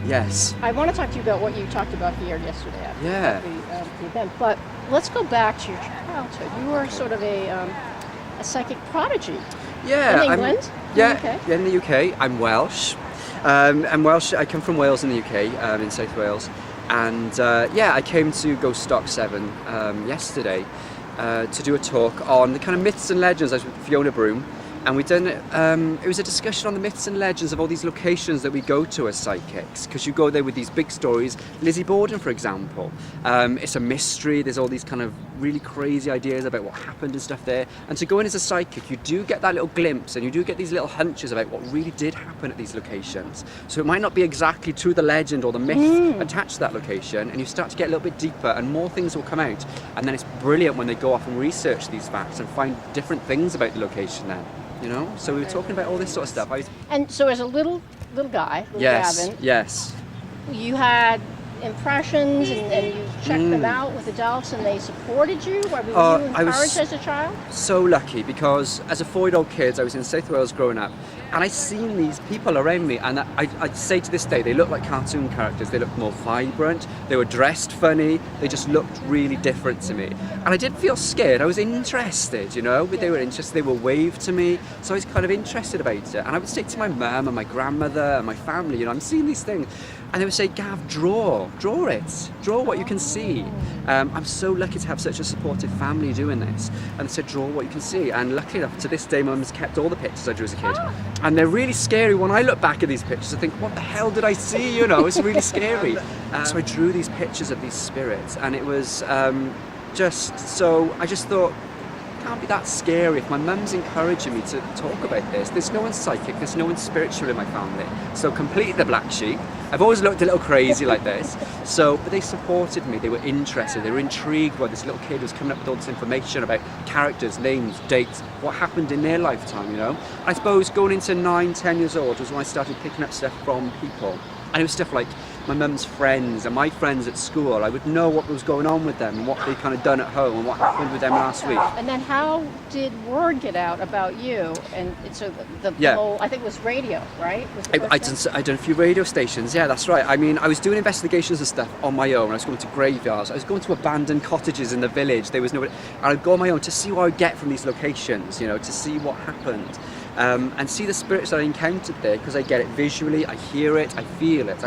Yes. I want to talk to you about what you talked about here yesterday after Yeah. the event. But let's go back to your childhood. You were sort of a psychic prodigy. Yeah. In England? In the UK. I'm Welsh. I'm Welsh. I come from Wales in the UK, in South Wales. And I came to GhoStock 7 yesterday to do a talk on the kind of myths and legends. I was with Fiona Broom. And we done it was a discussion on the myths and legends of all these locations that we go to as psychics, because you go there with these big stories. Lizzie Borden, for example, it's a mystery. There's all these kind of really crazy ideas about what happened and stuff there. And to go in as a psychic, you do get that little glimpse, and you do get these little hunches about what really did happen at these locations. So it might not be exactly to the legend or the myth attached to that location, and you start to get a little bit deeper, and more things will come out. And then it's brilliant when they go off and research these facts and find different things about the location then. You know, so we were talking about all this sort of stuff. And so as a little guy, Gavin, yes, you had impressions and you checked them out with adults and they supported you? Were you encouraged as a child? So lucky, because as a 4-year-old kid, I was in South Wales growing up, and I seen these people around me, and I'd say to this day, they look like cartoon characters. They looked more vibrant, they were dressed funny, they just looked really different to me. And I didn't feel scared, I was interested, you know, they were interested, they would wave to me, so I was kind of interested about it. And I would say to my mum and my grandmother and my family, you know, I'm seeing these things, and they would say, Gav, draw what you can see. I'm so lucky to have such a supportive family doing this. And they said, draw what you can see. And luckily enough, to this day, Mum's kept all the pictures I drew as a kid. And they're really scary. When I look back at these pictures, I think, what the hell did I see? You know, it's really scary. So I drew these pictures of these spirits, and it was I just thought, can't be that scary if my mum's encouraging me to talk about this. There's no one psychic, there's no one spiritual in my family. So completely the black sheep. I've always looked a little crazy like this. But they supported me, they were interested, they were intrigued by this little kid who's coming up with all this information about characters, names, dates, what happened in their lifetime, you know. I suppose going into 9, 10 years old was when I started picking up stuff from people. And it was stuff like my mum's friends and my friends at school. I would know what was going on with them and what they kind of done at home and what happened with them last week. And then how did word get out about you? And so the whole, I think it was radio, right? I done a few radio stations, yeah, that's right. I mean, I was doing investigations and stuff on my own. I was going to graveyards. I was going to abandoned cottages in the village. There was nobody. And I'd go on my own to see what I would get from these locations, you know, to see what happened. And see the spirits that I encountered there, because I get it visually, I hear it, I feel it,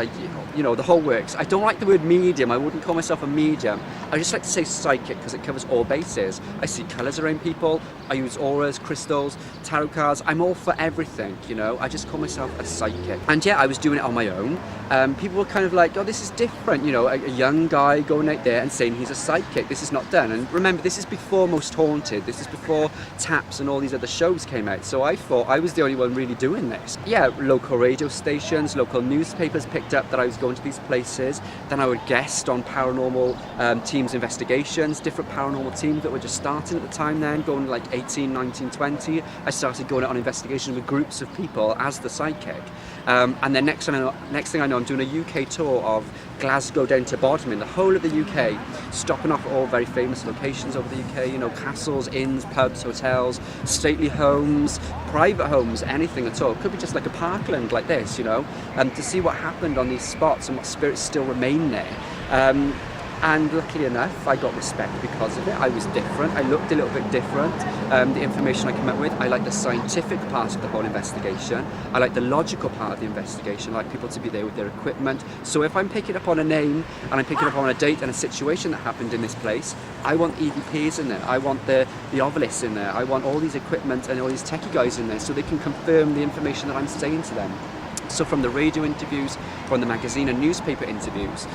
you know, the whole works. I don't like the word medium, I wouldn't call myself a medium. I just like to say psychic because it covers all bases. I see colours around people, I use auras, crystals, tarot cards, I'm all for everything, you know, I just call myself a psychic. And yeah, I was doing it on my own. People were kind of like, oh, this is different, you know, a young guy going out there and saying he's a psychic, this is not done. And remember, this is before Most Haunted, this is before Taps and all these other shows came out, so I thought I was the only one really doing this. Yeah, local radio stations, local newspapers picked up that I was going to these places. Then I would guest on paranormal teams' investigations, different paranormal teams that were just starting at the time then, going like 18, 19, 20. I started going out on investigations with groups of people as the psychic. And then next thing I know, I'm doing a UK tour of Glasgow down to Bodmin, the whole of the UK, stopping off at all very famous locations over the UK, you know, castles, inns, pubs, hotels, stately homes, private homes, anything at all. It could be just like a parkland like this, you know, to see what happened on these spots and what spirits still remain there. And luckily enough, I got respect because of it. I was different, I looked a little bit different. The information I came up with, I like the scientific part of the whole investigation. I like the logical part of the investigation. I like people to be there with their equipment. So if I'm picking up on a name and I'm picking up on a date and a situation that happened in this place, I want EVPs in there, I want the obelisks in there, I want all these equipment and all these techie guys in there so they can confirm the information that I'm saying to them. So from the radio interviews, from the magazine and newspaper interviews,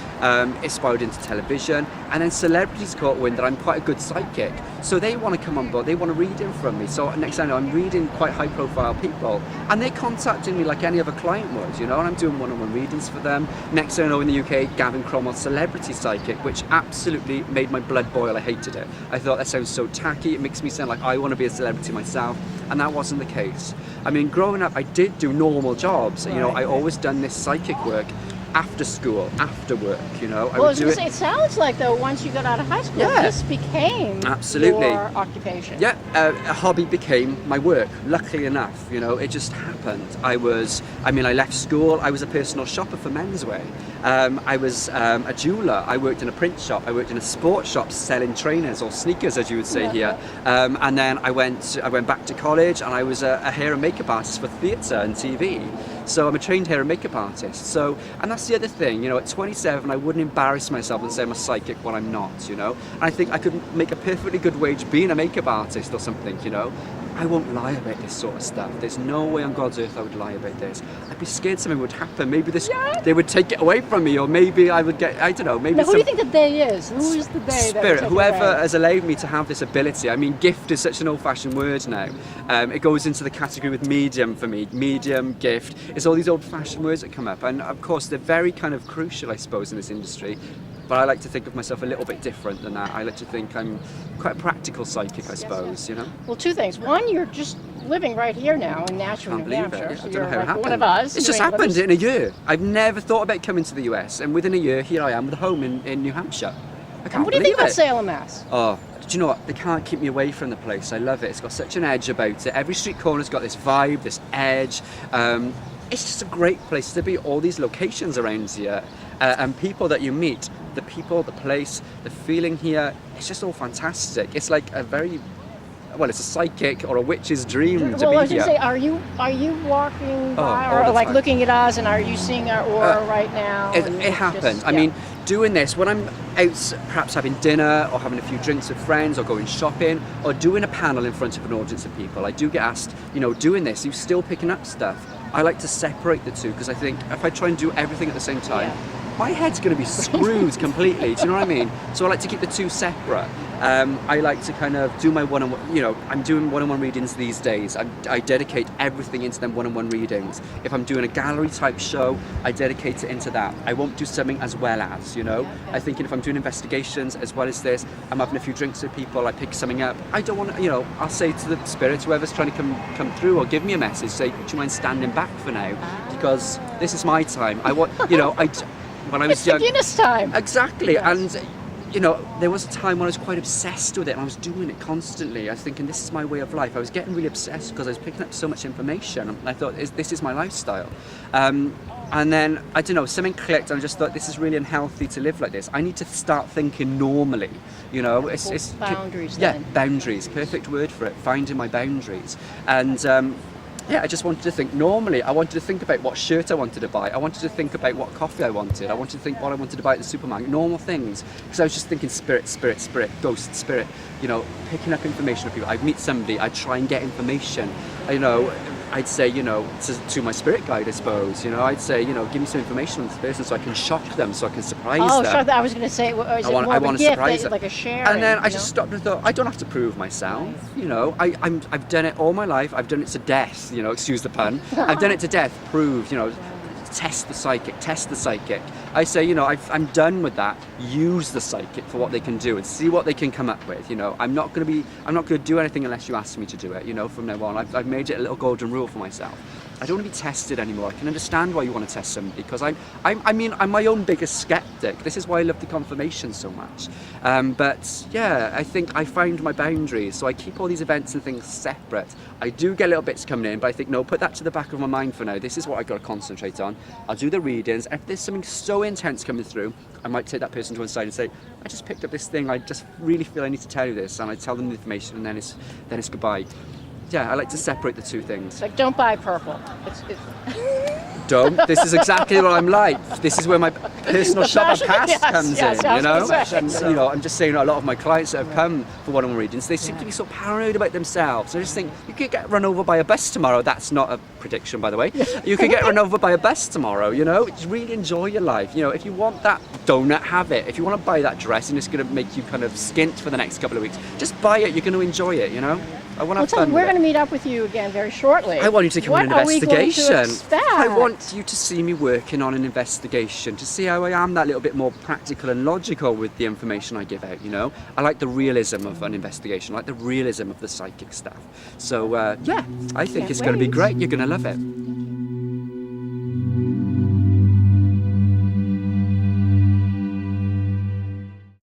it spiraled into television, and then celebrities caught wind that I'm quite a good psychic. So they want to come on board, they want to read in from me. So next thing I know, I'm reading quite high profile people, and they're contacting me like any other client would, you know, and I'm doing one-on-one readings for them. Next thing I know, in the UK, Gavin Cromwell, celebrity psychic, which absolutely made my blood boil. I hated it. I thought that sounds so tacky, it makes me sound like I want to be a celebrity myself, and that wasn't the case. I mean, growing up, I did do normal jobs, you know, I always done this psychic work, after school, after work, you know. Well, I was going to say, it sounds like, though, once you got out of high school, this became your occupation. Yeah, a hobby became my work, luckily enough, you know, it just happened. I left school, I was a personal shopper for menswear. I was a jeweler, I worked in a print shop, I worked in a sports shop selling trainers or sneakers, as you would say here. And then I went back to college, and I was a hair and makeup artist for theatre and TV. So I'm a trained hair and makeup artist. So, and that's the other thing, you know, at 27, I wouldn't embarrass myself and say I'm a psychic when I'm not, you know. And I think I could make a perfectly good wage being a makeup artist or something, you know. I won't lie about this sort of stuff. There's no way on God's earth I would lie about this. I'd be scared something would happen. Maybe they would take it away from me, or maybe I would get, I don't know, maybe now, who do you think the they is? Who is the they? Spirit, whoever has allowed me to have this ability. I mean, gift is such an old-fashioned word now. It goes into the category with medium for me. Medium, gift. It's all these old-fashioned words that come up. And of course, they're very kind of crucial, I suppose, in this industry. But I like to think of myself a little bit different than that. I like to think I'm quite a practical psychic, I suppose, you know? Well, two things. One, you're just living right here now in Nashville, New Hampshire. I don't know how it happened. One of us. It's just happened in a year. I've never thought about coming to the US, and within a year, here I am with a home in New Hampshire. I can't and what do you think about Salem, Mass? Oh, do you know what? They can't keep me away from the place. I love it. It's got such an edge about it. Every street corner's got this vibe, this edge. It's just a great place to be. All these locations around here, and people that you meet, the people, the place, the feeling here, it's just all fantastic. It's like it's a psychic or a witch's dream to be here. Well, I was going to say, are you walking by or like looking at us, and are you seeing our aura right now? It happened. I mean, doing this, when I'm out perhaps having dinner or having a few drinks with friends or going shopping or doing a panel in front of an audience of people, I do get asked, you know, doing this, are you still picking up stuff? I like to separate the two, because I think if I try and do everything at the same time, my head's going to be screwed completely. Do you know what I mean? So I like to keep the two separate. I like to kind of do my one-on-one, you know, I'm doing one-on-one readings these days. I dedicate everything into them one-on-one readings. If I'm doing a gallery type show, I dedicate it into that. I won't do something as well as, you know. I think if I'm doing investigations as well as this, I'm having a few drinks with people, I pick something up. I don't want to, you know, I'll say to the spirits, whoever's trying to come through or give me a message, say, do you mind standing back for now? Because this is my time. I want, you know, when I was young. It's the Guinness time. Exactly, and you know, there was a time when I was quite obsessed with it, and I was doing it constantly. I was thinking, this is my way of life. I was getting really obsessed because I was picking up so much information, and I thought, this is my lifestyle. And then, I don't know, something clicked, and I just thought, this is really unhealthy to live like this. I need to start thinking normally, you know. It's boundaries. Yeah, boundaries, perfect word for it, finding my boundaries. And I just wanted to think normally. I wanted to think about what shirt I wanted to buy. I wanted to think about what coffee I wanted. I wanted to think what I wanted to buy at the supermarket. Normal things. Because I was just thinking spirit, ghost, spirit. You know, picking up information from people. I'd meet somebody. I'd try and get information. You know, I'd say, you know, to my spirit guide, I suppose. You know, I'd say, you know, give me some information on this person so I can shock them, so I can surprise them. Oh, I was going to say, is it more of a gift, like a sharing? And then I just stopped and thought, I don't have to prove myself. You know, I've done it all my life. I've done it to death. You know, excuse the pun. I've done it to death. Prove. You know, test the psychic. I say, you know, I'm done with that. Use the psychic for what they can do and see what they can come up with. You know, I'm not going to do anything unless you ask me to do it. You know, from now on, I've made it a little golden rule for myself. I don't want to be tested anymore. I can understand why you want to test somebody, because I'm my own biggest skeptic. This is why I love the confirmation so much. But yeah, I think I find my boundaries, so I keep all these events and things separate. I do get little bits coming in, but I think, no, put that to the back of my mind for now. This is what I've got to concentrate on. I'll do the readings. If there's something so intense coming through, I might take that person to one side and say, I just picked up this thing, I just really feel I need to tell you this, and I tell them the information, and then it's goodbye. Yeah, I like to separate the two things. Like, don't buy purple. Don't. This is exactly what I'm like. This is where my personal shopper past comes in, you know? And, you know, I'm just saying, a lot of my clients that have come for one-on-one readings, they seem to be so paranoid about themselves. I just think, you could get run over by a bus tomorrow. That's not a prediction, by the way. You could get run over by a bus tomorrow, you know? Just really enjoy your life. You know, if you want that donut, have it. If you want to buy that dress and it's going to make you kind of skint for the next couple of weeks, just buy it. You're going to enjoy it, you know? I want to have fun. We're going to meet up with you again very shortly. I want you to come on an investigation. What are we going to expect? I want you to see me working on an investigation, to see how I am that little bit more practical and logical with the information I give out, you know? I like the realism of an investigation, I like the realism of the psychic stuff. So, yeah, I think it's going to be great. You're going to love it.